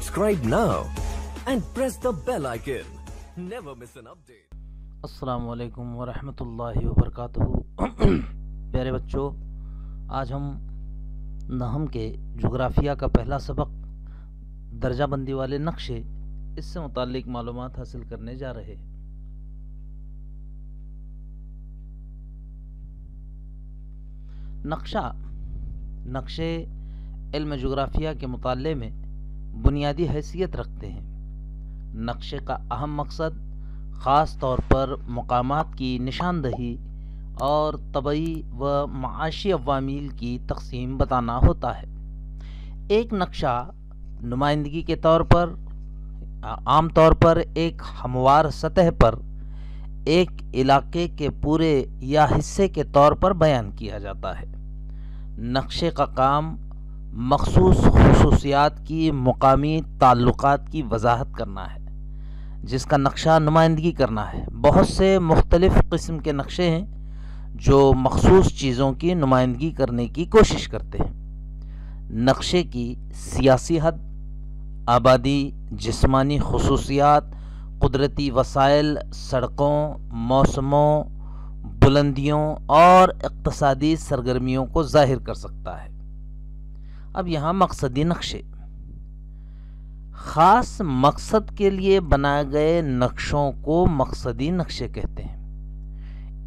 Subscribe now and press the bell icon. Never miss an update. السلام علیکم ورحمۃ اللہ وبرکاتہ۔ پیارے بچوں، آج ہم نحم کے جغرافیہ کا پہلا سبق درجہ بندی والے نقشے اس سے متعلق معلومات حاصل کرنے جا رہے ہیں۔ نقشے علم جغرافیہ کے مطالعے میں بنیادی حیثیت رکھتے ہیں۔ نقشے کا اہم مقصد خاص طور پر مقامات کی نشاندہی اور طبعی و معاشی عوامل کی تقسیم بتانا ہوتا ہے۔ ایک نقشہ نمائندگی کے طور پر عام طور پر ایک ہموار سطح پر ایک علاقے کے پورے یا حصے کے طور پر بیان کیا جاتا ہے۔ نقشے کا کام مخصوص خصوصیات کی مقامی تعلقات کی وضاحت کرنا ہے، جس کا نقشہ نمائندگی کرنا ہے۔ بہت سے مختلف قسم کے نقشے ہیں جو مخصوص چیزوں کی نمائندگی کرنے کی کوشش کرتے ہیں۔ نقشے کی سیاسی حد، آبادی، جسمانی خصوصیات، قدرتی وسائل، سڑکوں، موسموں، بلندیوں اور اقتصادی سرگرمیوں کو ظاہر کر سکتا ہے۔ اب یہاں مقصدی نقشے، خاص مقصد کے لیے بنائے گئے نقشوں کو مقصدی نقشے کہتے ہیں۔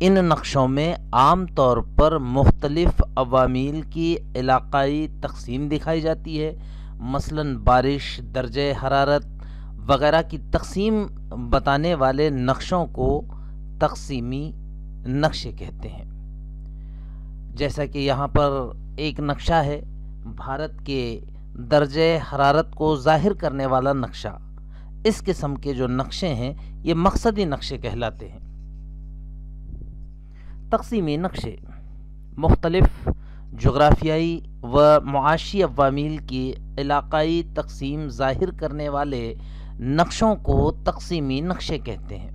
ان نقشوں میں عام طور پر مختلف عوامل کی علاقائی تقسیم دکھائی جاتی ہے، مثلاً بارش، درجہ حرارت وغیرہ کی تقسیم بتانے والے نقشوں کو تقسیمی نقشے کہتے ہیں۔ جیسا کہ یہاں پر ایک نقشہ ہے، بھارت کے درجہ حرارت کو ظاہر کرنے والا نقشہ۔ اس قسم کے جو نقشے ہیں یہ مقصدی نقشے کہلاتے ہیں۔ تقسیمی نقشے مختلف جغرافیائی و معاشی عوامل کی علاقائی تقسیم ظاہر کرنے والے نقشوں کو تقسیمی نقشے کہتے ہیں۔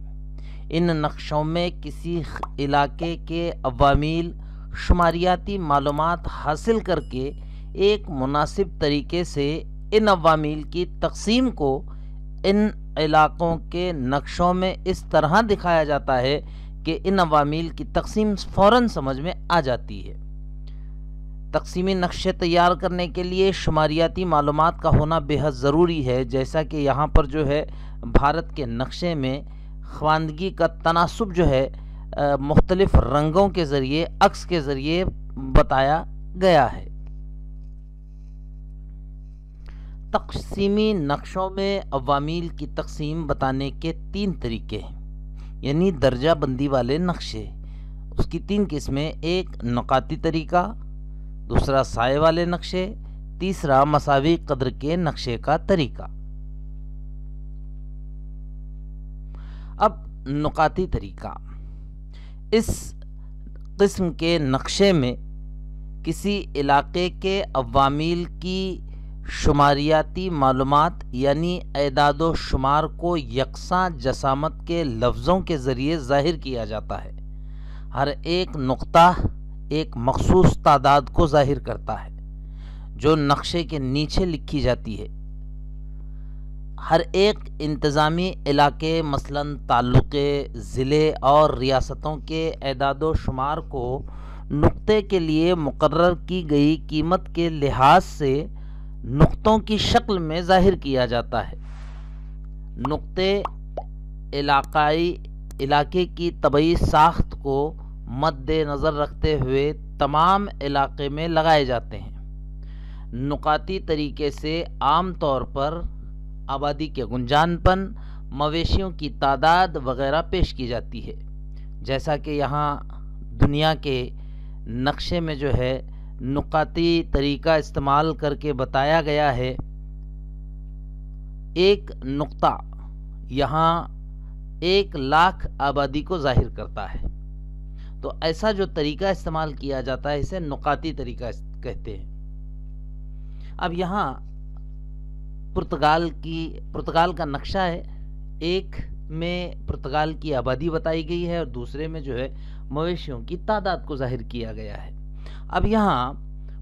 ان نقشوں میں کسی علاقے کے عوامل شماریاتی معلومات حاصل کر کے ایک مناسب طریقے سے ان عوامل کی تقسیم کو ان علاقوں کے نقشوں میں اس طرح دکھایا جاتا ہے کہ ان عوامل کی تقسیم فوراً سمجھ میں آ جاتی ہے۔ تقسیمی نقشے تیار کرنے کے لیے شماریاتی معلومات کا ہونا بے حد ضروری ہے، جیسا کہ یہاں پر جو ہے بھارت کے نقشے میں خواندگی کا تناسب جو ہے مختلف رنگوں کے ذریعے، عکس کے ذریعے بتایا گیا ہے۔ تقسیمی نقشوں میں عوامل کی تقسیم بتانے کے 3 طریقے ہیں، یعنی درجہ بندی والے نقشے۔ اس کی 3 قسمیں، ایک نقاطی طریقہ، دوسرا سائے والے نقشے، تیسرا مساوی قدر کے نقشے کا طریقہ۔ اب نقاطی طریقہ، اس قسم کے نقشے میں کسی علاقے کے عوامل کی شماریاتی معلومات یعنی اعداد و شمار کو یکساں جسامت کے لفظوں کے ذریعے ظاہر کیا جاتا ہے۔ ہر ایک نقطہ ایک مخصوص تعداد کو ظاہر کرتا ہے جو نقشے کے نیچے لکھی جاتی ہے۔ ہر ایک انتظامی علاقے مثلاً تعلقے، ضلع اور ریاستوں کے اعداد و شمار کو نقطے کے لیے مقرر کی گئی قیمت کے لحاظ سے نقطوں کی شکل میں ظاہر کیا جاتا ہے۔ نقطے علاقے کی طبعی ساخت کو مد نظر رکھتے ہوئے تمام علاقے میں لگائے جاتے ہیں۔ نقاطی طریقے سے عام طور پر آبادی کے گنجان پن، مویشیوں کی تعداد وغیرہ پیش کی جاتی ہے۔ جیسا کہ یہاں دنیا کے نقشے میں جو ہے نقاطی طریقہ استعمال کر کے بتایا گیا ہے، ایک نقطہ یہاں 1,00,000 آبادی کو ظاہر کرتا ہے۔ تو ایسا جو طریقہ استعمال کیا جاتا ہے اسے نقاطی طریقہ کہتے ہیں۔ اب یہاں پرتگال کا نقشہ ہے، ایک میں پرتگال کی آبادی بتائی گئی ہے اور دوسرے میں جو ہے مویشیوں کی تعداد کو ظاہر کیا گیا ہے۔ اب یہاں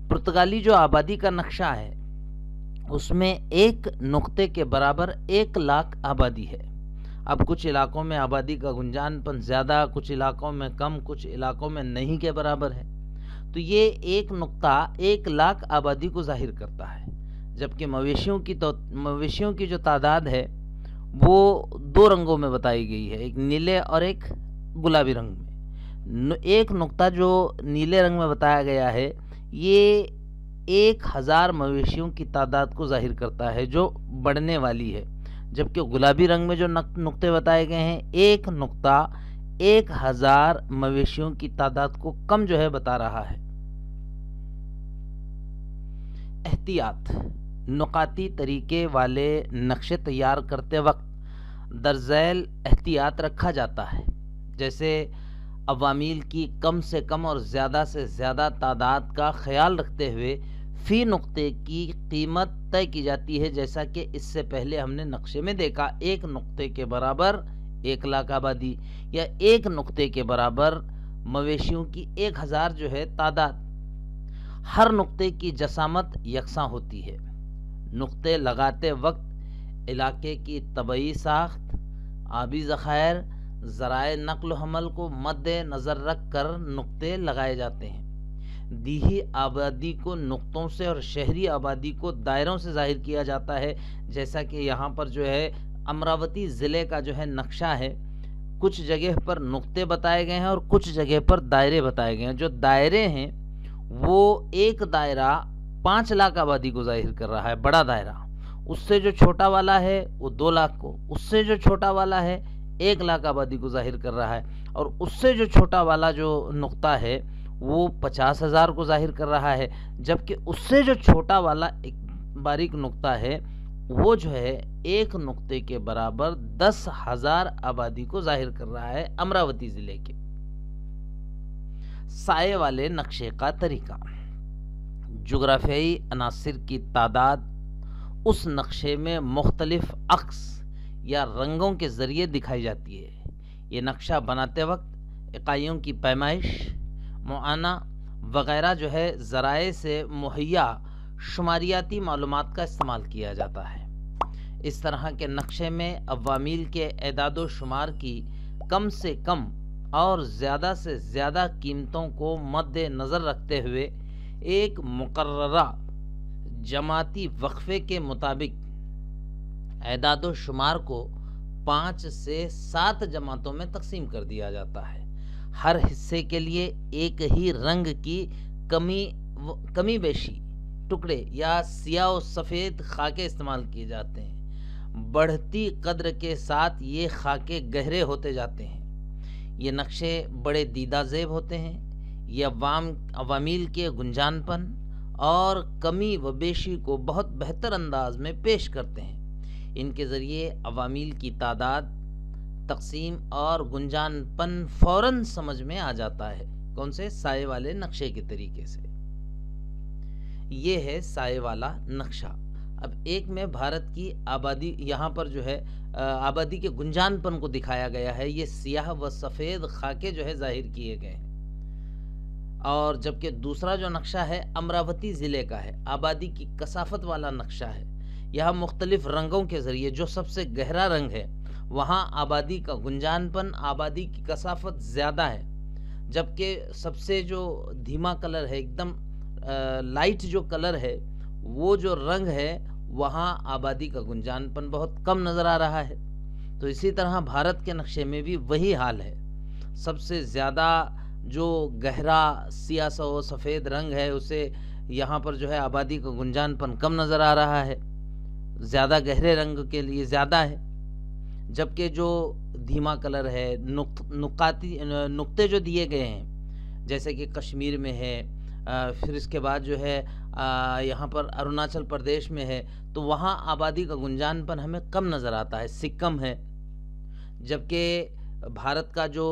پرتگالی جو آبادی کا نقشہ ہے اس میں ایک نقطے کے برابر 1,00,000 آبادی ہے۔ اب کچھ علاقوں میں آبادی کا گنجان پن زیادہ، کچھ علاقوں میں کم، کچھ علاقوں میں نہیں کے برابر ہے، تو یہ ایک نقطہ 1,00,000 آبادی کو ظاہر کرتا ہے، جبکہ مویشیوں کی جو تعداد ہے وہ 2 رنگوں میں بتائی گئی ہے، ایک نیلے اور ایک گلابی رنگ میں۔ ایک نقطہ جو نیلے رنگ میں بتایا گیا ہے یہ 1,000 مویشیوں کی تعداد کو ظاہر کرتا ہے جو بڑھنے والی ہے، جبکہ گلابی رنگ میں جو نقطے بتائے گئے ہیں ایک نقطہ 1,000 مویشیوں کی تعداد کو کم جو ہے بتا رہا ہے۔ احتیاط: نقاطی طریقے والے نقشے تیار کرتے وقت درج ذیل احتیاط رکھا جاتا ہے، جیسے عوامل کی کم سے کم اور زیادہ سے زیادہ تعداد کا خیال رکھتے ہوئے فی نقطے کی قیمت طے کی جاتی ہے، جیسا کہ اس سے پہلے ہم نے نقشے میں دیکھا، ایک نقطے کے برابر 1,00,000 آبادی یا ایک نقطے کے برابر مویشیوں کی 1,000 جو ہے تعداد۔ ہر نقطے کی جسامت یکساں ہوتی ہے۔ نقطے لگاتے وقت علاقے کی طبعی ساخت، آبی ذخائر، ذرائع نقل و حمل کو مد نظر رکھ کر نقطے لگائے جاتے ہیں۔ دیہی آبادی کو نقطوں سے اور شہری آبادی کو دائروں سے ظاہر کیا جاتا ہے، جیسا کہ یہاں پر جو ہے امراوتی ضلع کا جو ہے نقشہ ہے، کچھ جگہ پر نقطے بتائے گئے ہیں اور کچھ جگہ پر دائرے بتائے گئے ہیں۔ جو دائرے ہیں وہ ایک دائرہ 5,00,000 آبادی کو ظاہر کر رہا ہے، بڑا دائرہ۔ اس سے جو چھوٹا والا ہے وہ 2,00,000 کو، اس سے جو چھوٹا والا ہے 1,00,000 آبادی کو ظاہر کر رہا ہے، اور اس سے جو چھوٹا والا جو نقطہ ہے وہ 50,000 کو ظاہر کر رہا ہے، جبکہ اس سے جو چھوٹا والا ایک باریک نقطہ ہے وہ جو ہے ایک نقطے کے برابر 10,000 آبادی کو ظاہر کر رہا ہے امراوتی ضلع کے۔ سائے والے نقشے کا طریقہ: جغرافیائی عناصر کی تعداد اس نقشے میں مختلف اکس یا رنگوں کے ذریعے دکھائی جاتی ہے۔ یہ نقشہ بناتے وقت اکائیوں کی پیمائش، معائنہ وغیرہ جو ہے ذرائع سے مہیا شماریاتی معلومات کا استعمال کیا جاتا ہے۔ اس طرح کے نقشے میں عوامل کے اعداد و شمار کی کم سے کم اور زیادہ سے زیادہ قیمتوں کو مد نظر رکھتے ہوئے ایک مقررہ جماعتی وقفے کے مطابق اعداد و شمار کو 5 سے 7 جماعتوں میں تقسیم کر دیا جاتا ہے۔ ہر حصے کے لیے ایک ہی رنگ کی کمی بیشی ٹکڑے یا سیاہ و سفید خاکے استعمال کیے جاتے ہیں۔ بڑھتی قدر کے ساتھ یہ خاکے گہرے ہوتے جاتے ہیں۔ یہ نقشے بڑے دیدہ زیب ہوتے ہیں۔ یہ عوامل کے گنجان پن اور کمی و بیشی کو بہت بہتر انداز میں پیش کرتے ہیں۔ ان کے ذریعے عوامل کی تعداد، تقسیم اور گنجان پن فوراً سمجھ میں آ جاتا ہے۔ کون سے؟ سائے والے نقشے کے طریقے سے۔ یہ ہے سائے والا نقشہ۔ اب ایک میں بھارت کی آبادی، یہاں پر جو ہے آبادی کے گنجان پن کو دکھایا گیا ہے، یہ سیاہ و سفید خاکے جو ہے ظاہر کیے گئے ہیں، اور جبکہ دوسرا جو نقشہ ہے امراوتی ضلع کا ہے، آبادی کی کثافت والا نقشہ ہے۔ یہاں مختلف رنگوں کے ذریعے جو سب سے گہرا رنگ ہے وہاں آبادی کا گنجان پن، آبادی کی کثافت زیادہ ہے، جبکہ سب سے جو دھیما کلر ہے، ایک دم لائٹ جو کلر ہے، وہ جو رنگ ہے وہاں آبادی کا گنجان پن بہت کم نظر آ رہا ہے۔ تو اسی طرح بھارت کے نقشے میں بھی وہی حال ہے۔ سب سے زیادہ جو گہرا سیاہ و سفید رنگ ہے اسے یہاں پر جو ہے آبادی کا گنجان پن کم نظر آ رہا ہے، زیادہ گہرے رنگ کے لیے زیادہ ہے، جبکہ جو دھیما کلر ہے، نقطے جو دیے گئے ہیں جیسے کہ کشمیر میں ہے، پھر اس کے بعد جو ہے یہاں پر اروناچل پردیش میں ہے، تو وہاں آبادی کا گنجان پن ہمیں کم نظر آتا ہے، سکم ہے، جبکہ بھارت کا جو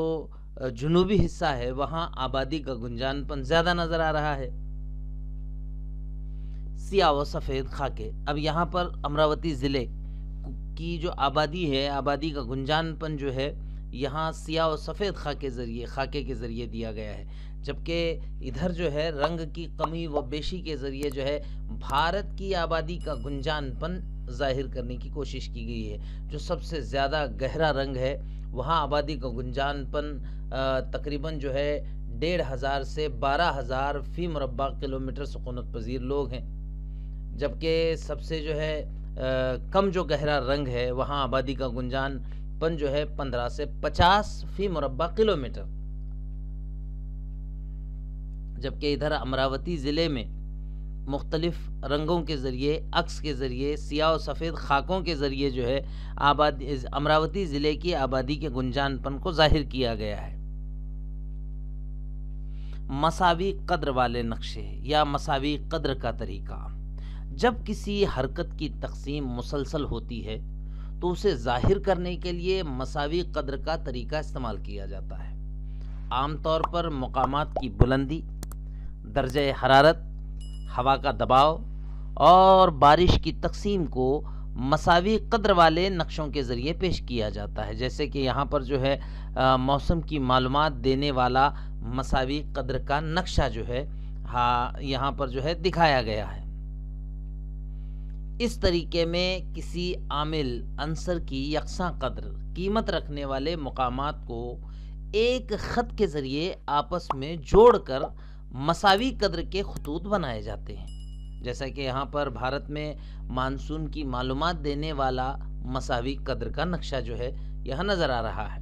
جنوبی حصہ ہے وہاں آبادی کا گنجان پن زیادہ نظر آ رہا ہے۔ سیاہ و سفید خاکے، اب یہاں پر امراوتی ضلع کی جو آبادی ہے، آبادی کا گنجان پن جو ہے یہاں سیاہ و سفید خاکے کے ذریعے دیا گیا ہے، جبکہ ادھر جو ہے رنگ کی کمی و بیشی کے ذریعے جو ہے بھارت کی آبادی کا گنجان پن ظاہر کرنے کی کوشش کی گئی ہے۔ جو سب سے زیادہ گہرا رنگ ہے وہاں آبادی کا گنجان پن تقریباً جو ہے 1500 سے 12,000 فی مربع کلومیٹر سکونت پذیر لوگ ہیں، جبکہ سب سے جو ہے کم جو گہرا رنگ ہے وہاں آبادی کا گنجان پن جو ہے 15 سے 50 فی مربع کلومیٹر، جبکہ ادھر امراوتی ضلع میں مختلف رنگوں کے ذریعے، عکس کے ذریعے، سیاہ و سفید خاکوں کے ذریعے جو ہے امراوتی ضلع کی آبادی کے گنجان پن کو ظاہر کیا گیا ہے۔ مساوی قدر والے نقشے یا مساوی قدر کا طریقہ، جب کسی حرکت کی تقسیم مسلسل ہوتی ہے تو اسے ظاہر کرنے کے لیے مساوی قدر کا طریقہ استعمال کیا جاتا ہے۔ عام طور پر مقامات کی بلندی، درجہ حرارت، ہوا کا دباؤ اور بارش کی تقسیم کو مساوی قدر والے نقشوں کے ذریعے پیش کیا جاتا ہے، جیسے کہ یہاں پر جو ہے موسم کی معلومات دینے والا مساوی قدر کا نقشہ جو ہے یہاں پر جو ہے دکھایا گیا ہے۔ اس طریقے میں کسی عامل عنصر کی یکساں قدر قیمت رکھنے والے مقامات کو ایک خط کے ذریعے آپس میں جوڑ کر مساوی قدر کے خطوط بنائے جاتے ہیں، جیسا کہ یہاں پر بھارت میں مانسون کی معلومات دینے والا مساوی قدر کا نقشہ جو ہے یہاں نظر آ رہا ہے۔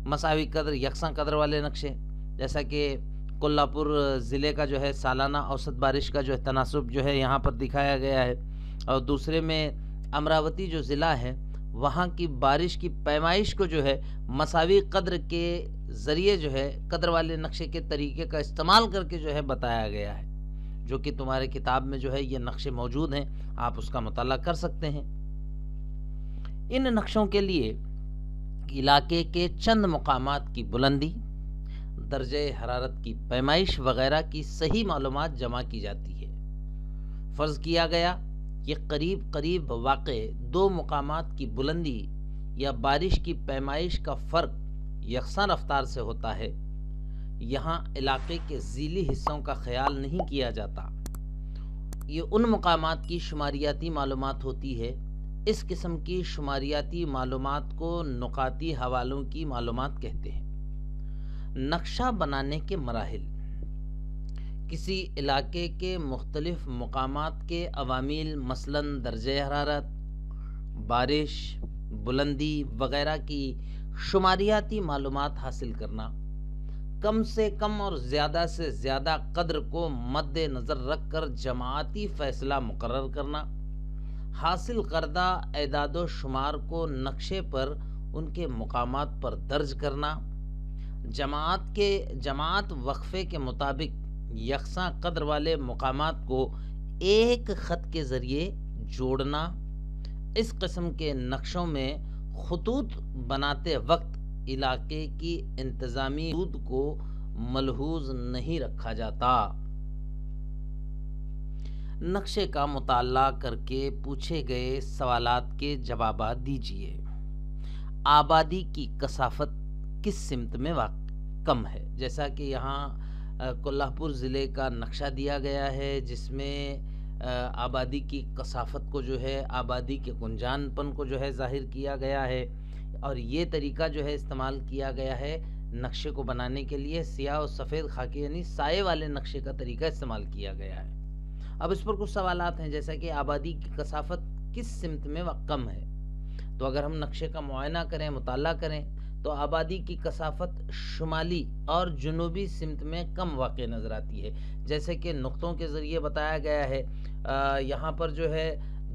مساوی قدر، یکساں قدر والے نقشے، جیسا کہ کولہاپور ضلع کا جو ہے سالانہ اوسط بارش کا جو ہے تناسب جو ہے یہاں پر دکھایا گیا ہے، اور دوسرے میں امراوتی جو ضلع ہے وہاں کی بارش کی پیمائش کو جو ہے مساوی قدر کے ذریعے جو ہے قدر والے نقشے کے طریقے کا استعمال کر کے جو ہے بتایا گیا ہے، جو کہ تمہارے کتاب میں جو ہے یہ نقشے موجود ہیں، آپ اس کا مطالعہ کر سکتے ہیں۔ ان نقشوں کے لیے علاقے کے چند مقامات کی بلندی، درجہ حرارت کی پیمائش وغیرہ کی صحیح معلومات جمع کی جاتی ہے۔ فرض کیا گیا کہ قریب واقع دو مقامات کی بلندی یا بارش کی پیمائش کا فرق یکساں رفتار سے ہوتا ہے، یہاں علاقے کے ذیلی حصوں کا خیال نہیں کیا جاتا۔ یہ ان مقامات کی شماریاتی معلومات ہوتی ہے۔ اس قسم کی شماریاتی معلومات کو نقاطی حوالوں کی معلومات کہتے ہیں۔ نقشہ بنانے کے مراحل، کسی علاقے کے مختلف مقامات کے عوامل مثلاً درجہ حرارت، بارش، بلندی وغیرہ کی شماریاتی معلومات حاصل کرنا، کم سے کم اور زیادہ سے زیادہ قدر کو مد نظر رکھ کر جماعتی فیصلہ مقرر کرنا، حاصل کردہ اعداد و شمار کو نقشے پر ان کے مقامات پر درج کرنا، جماعت وقفے کے مطابق یکساں قدر والے مقامات کو ایک خط کے ذریعے جوڑنا۔ اس قسم کے نقشوں میں خطوط بناتے وقت علاقے کی انتظامی حدود کو ملحوظ نہیں رکھا جاتا۔ نقشے کا مطالعہ کر کے پوچھے گئے سوالات کے جوابات دیجیے۔ آبادی کی کثافت کس سمت میں کم ہے؟ جیسا کہ یہاں کولہاپور ضلع کا نقشہ دیا گیا ہے، جس میں آبادی کی کثافت کو جو ہے آبادی کے گنجان پن کو جو ہے ظاہر کیا گیا ہے، اور یہ طریقہ جو ہے استعمال کیا گیا ہے نقشے کو بنانے کے لیے سیاہ و سفید خاکے یعنی سائے والے نقشے کا طریقہ استعمال کیا گیا ہے۔ اب اس پر کچھ سوالات ہیں، جیسا کہ آبادی کی کثافت کس سمت میں کم ہے؟ تو اگر ہم نقشے کا معائنہ کریں، مطالعہ کریں، تو آبادی کی کثافت شمالی اور جنوبی سمت میں کم واقع نظر آتی ہے، جیسے کہ نقطوں کے ذریعے بتایا گیا ہے۔ یہاں پر جو ہے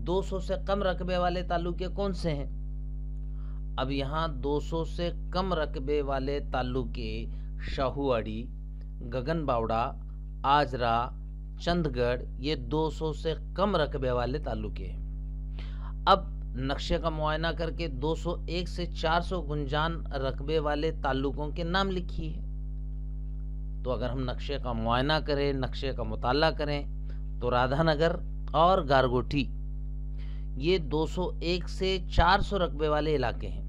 200 سے کم رقبے والے تعلقے کون سے ہیں؟ اب یہاں 200 سے کم رقبے والے تعلقے شاہوواڑی، گگن باوڑا، آجرا، چند گڑھ، یہ 200 سے کم رقبے والے تعلقے ہیں۔ اب نقشے کا معائنہ کر کے 201 سے 400 گنجان رقبے والے تعلقوں کے نام لکھیے۔ تو اگر ہم نقشے کا معائنہ کریں، نقشے کا مطالعہ کریں، تو رادھا نگر اور گارگوٹھی یہ 201 سے 400 رقبے والے علاقے ہیں۔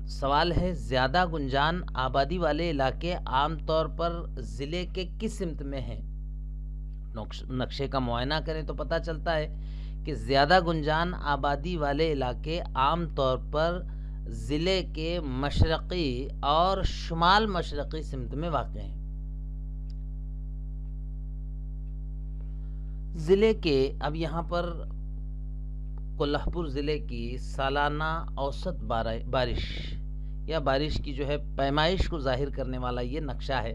سوال ہے زیادہ گنجان آبادی والے علاقے عام طور پر ضلع کے کس سمت میں ہیں؟ نقشے کا معائنہ کریں تو پتہ چلتا ہے کہ زیادہ گنجان آبادی والے علاقے عام طور پر ضلع کے مشرقی اور شمال مشرقی سمت میں واقع ہیں۔ ضلع کے اب یہاں پر کولہا پور ضلع کی سالانہ اوسط بارش یا بارش کی جو ہے پیمائش کو ظاہر کرنے والا یہ نقشہ ہے،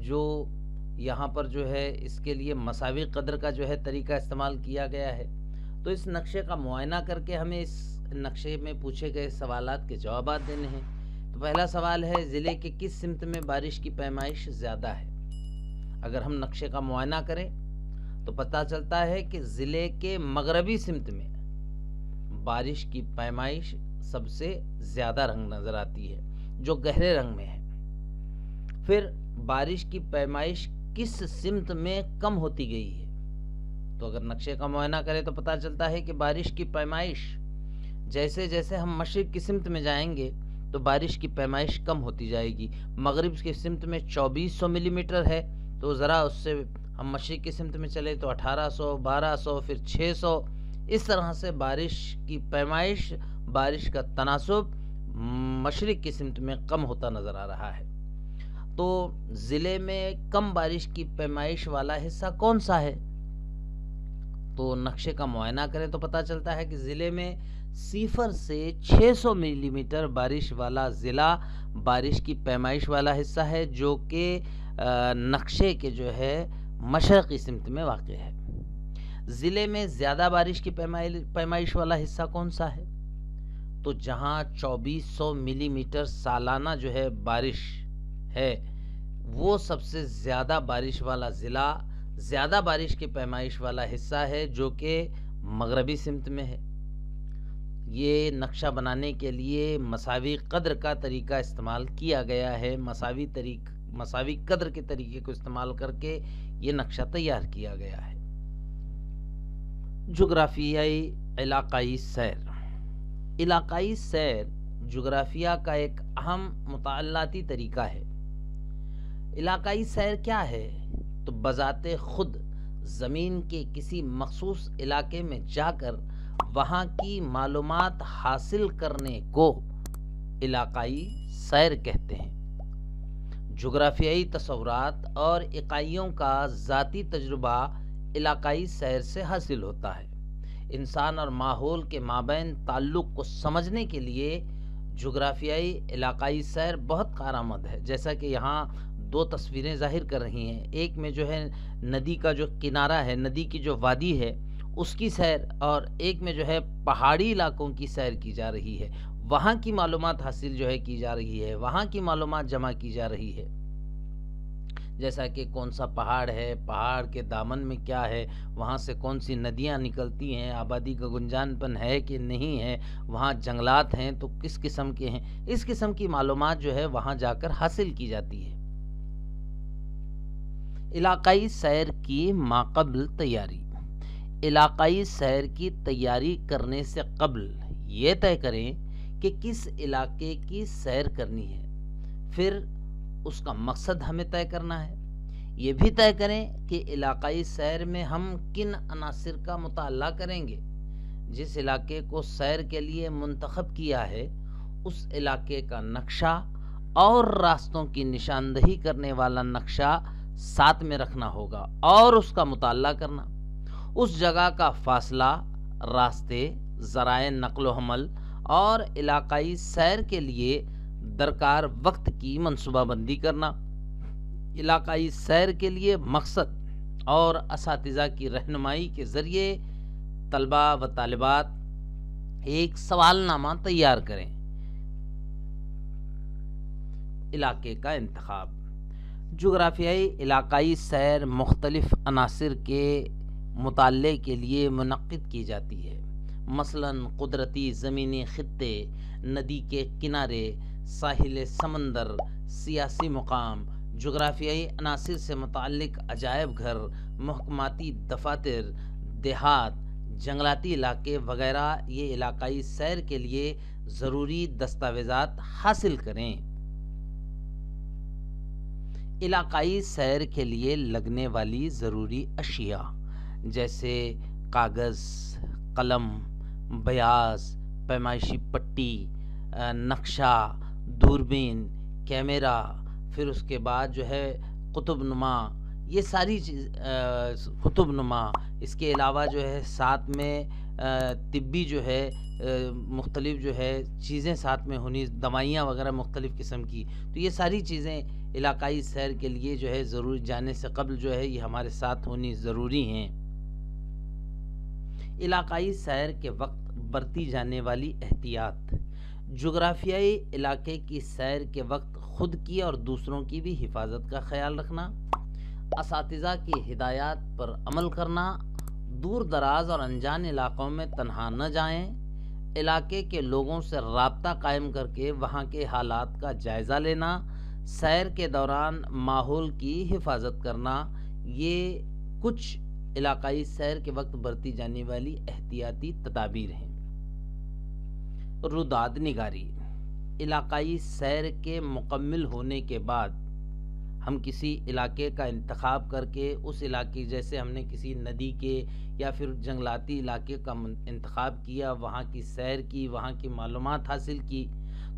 جو یہاں پر جو ہے اس کے لیے مساوی قدر کا جو ہے طریقہ استعمال کیا گیا ہے۔ تو اس نقشے کا معائنہ کر کے ہمیں اس نقشے میں پوچھے گئے سوالات کے جوابات دینے ہیں۔ تو پہلا سوال ہے ضلع کے کس سمت میں بارش کی پیمائش زیادہ ہے؟ اگر ہم نقشے کا معائنہ کریں تو پتہ چلتا ہے کہ ضلع کے مغربی سمت میں بارش کی پیمائش سب سے زیادہ رنگ نظر آتی ہے، جو گہرے رنگ میں ہے۔ پھر بارش کی پیمائش کس سمت میں کم ہوتی گئی ہے؟ تو اگر نقشے کا معائنہ کریں تو پتہ چلتا ہے کہ بارش کی پیمائش جیسے جیسے ہم مشرق کی سمت میں جائیں گے تو بارش کی پیمائش کم ہوتی جائے گی۔ مغرب کی سمت میں 2400 ملی میٹر ہے، تو ذرا اس سے ہم مشرق کی سمت میں چلے تو 1800، 1200، پھر 600، اس طرح سے بارش کی پیمائش، بارش کا تناسب مشرق کی سمت میں کم ہوتا نظر آ رہا ہے۔ تو ضلع میں کم بارش کی پیمائش والا حصہ کون سا ہے؟ تو نقشے کا معائنہ کریں تو پتہ چلتا ہے کہ ضلع میں 0 سے 600 ملی میٹر بارش والا ضلع بارش کی پیمائش والا حصہ ہے، جو کہ نقشے کے جو ہے مشرقی سمت میں واقع ہے۔ ضلع میں زیادہ بارش کی پیمائش والا حصہ کون سا ہے؟ تو جہاں 2400 ملی میٹر سالانہ جو ہے بارش ہے، وہ سب سے زیادہ بارش والا ضلع زیادہ بارش کی پیمائش والا حصہ ہے، جو کہ مغربی سمت میں ہے۔ یہ نقشہ بنانے کے لیے مساوی قدر کا طریقہ استعمال کیا گیا ہے۔ مساوی قدر کے طریقے کو استعمال کر کے یہ نقشہ تیار کیا گیا ہے۔ جغرافیائی علاقائی سیر۔ علاقائی سیر جغرافیہ کا ایک اہم مطالعاتی طریقہ ہے۔ علاقائی سیر کیا ہے؟ تو بذات خود زمین کے کسی مخصوص علاقے میں جا کر وہاں کی معلومات حاصل کرنے کو علاقائی سیر کہتے ہیں۔ جغرافیائی تصورات اور اکائیوں کا ذاتی تجربہ علاقائی سیر سے حاصل ہوتا ہے۔ انسان اور ماحول کے مابین تعلق کو سمجھنے کے لیے جغرافیائی علاقائی سیر بہت کارآمد ہے۔ جیسا کہ یہاں 2 تصویریں ظاہر کر رہی ہیں، ایک میں جو ہے ندی کا جو کنارہ ہے، ندی کی جو وادی ہے اس کی سیر، اور ایک میں جو ہے پہاڑی علاقوں کی سیر کی جا رہی ہے۔ وہاں کی معلومات حاصل جو ہے کی جا رہی ہے، وہاں کی معلومات جمع کی جا رہی ہے، جیسا کہ کون سا پہاڑ ہے، پہاڑ کے دامن میں کیا ہے، وہاں سے کون سی ندیاں نکلتی ہیں، آبادی کا گنجان پن ہے کہ نہیں ہے، وہاں جنگلات ہیں تو کس قسم کے ہیں، اس قسم کی معلومات جو ہے وہاں جا کر حاصل کی جاتی ہے۔ علاقائی سیر کی ماقبل تیاری۔ علاقائی سیر کی تیاری کرنے سے قبل یہ طے کریں کہ کس علاقے کی سیر کرنی ہے، پھر اس کا مقصد ہمیں طے کرنا ہے۔ یہ بھی طے کریں کہ علاقائی سیر میں ہم کن عناصر کا مطالعہ کریں گے۔ جس علاقے کو سیر کے لیے منتخب کیا ہے اس علاقے کا نقشہ اور راستوں کی نشاندہی کرنے والا نقشہ ساتھ میں رکھنا ہوگا اور اس کا مطالعہ کرنا۔ اس جگہ کا فاصلہ، راستے، ذرائع نقل و حمل اور علاقائی سیر کے لیے درکار وقت کی منصوبہ بندی کرنا۔ علاقائی سیر کے لیے مقصد اور اساتذہ کی رہنمائی کے ذریعے طلباء و طالبات ایک سوال نامہ تیار کریں۔ علاقے کا انتخاب۔ جغرافیائی علاقائی سیر مختلف عناصر کے مطالعے کے لیے منعقد کی جاتی ہے، مثلاً قدرتی زمینی خطے، ندی کے کنارے، ساحل سمندر، سیاسی مقام، جغرافیائی عناصر سے متعلق عجائب گھر، محکماتی دفاتر، دیہات، جنگلاتی علاقے وغیرہ یہ علاقائی سیر کے لیے ضروری دستاویزات حاصل کریں۔ علاقائی سیر کے لیے لگنے والی ضروری اشیاء جیسے کاغذ، قلم، بیاض، پیمائشی پٹی، نقشہ، دوربین، کیمرہ، پھر اس کے بعد جو ہے قطب نما، یہ ساری قطب نما، اس کے علاوہ جو ہے ساتھ میں طبی جو ہے مختلف جو ہے چیزیں ساتھ میں ہونی، دوائیاں وغیرہ مختلف قسم کی، تو یہ ساری چیزیں علاقائی سیر کے لیے جو ہے ضرور جانے سے قبل جو ہے یہ ہمارے ساتھ ہونی ضروری ہیں۔ علاقائی سیر کے وقت برتی جانے والی احتیاط، جغرافیائی علاقے کی سیر کے وقت خود کی اور دوسروں کی بھی حفاظت کا خیال رکھنا، اساتذہ کی ہدایات پر عمل کرنا، دور دراز اور انجان علاقوں میں تنہا نہ جائیں، علاقے کے لوگوں سے رابطہ قائم کر کے وہاں کے حالات کا جائزہ لینا، سیر کے دوران ماحول کی حفاظت کرنا، یہ کچھ علاقائی سیر کے وقت برتی جانے والی احتیاطی تدابیر ہیں۔ روداد نگاری، علاقائی سیر کے مکمل ہونے کے بعد ہم کسی علاقے کا انتخاب کر کے اس علاقے، جیسے ہم نے کسی ندی کے یا پھر جنگلاتی علاقے کا انتخاب کیا، وہاں کی سیر کی، وہاں کی معلومات حاصل کی،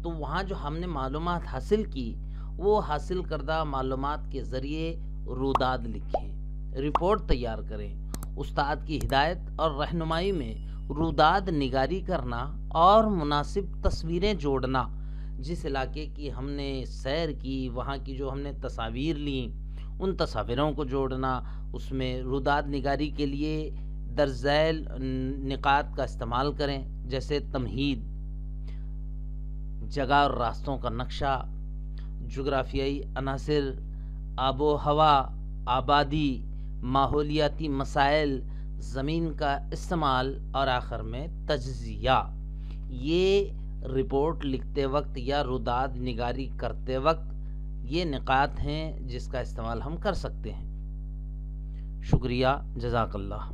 تو وہاں جو ہم نے معلومات حاصل کی وہ حاصل کردہ معلومات کے ذریعے روداد لکھیں، رپورٹ تیار کریں، استاد کی ہدایت اور رہنمائی میں روداد نگاری کرنا اور مناسب تصویریں جوڑنا، جس علاقے کی ہم نے سیر کی، وہاں کی جو ہم نے تصاویر لیں ان تصاویروں کو جوڑنا، اس میں روداد نگاری کے لیے درج ذیل نکات کا استعمال کریں، جیسے تمہید، جگہ اور راستوں کا نقشہ، جغرافیائی عناصر، آب و ہوا، آبادی، ماحولیاتی مسائل، زمین کا استعمال اور آخر میں تجزیہ۔ یہ رپورٹ لکھتے وقت یا روداد نگاری کرتے وقت یہ نکات ہیں جس کا استعمال ہم کر سکتے ہیں۔ شکریہ، جزاک اللہ۔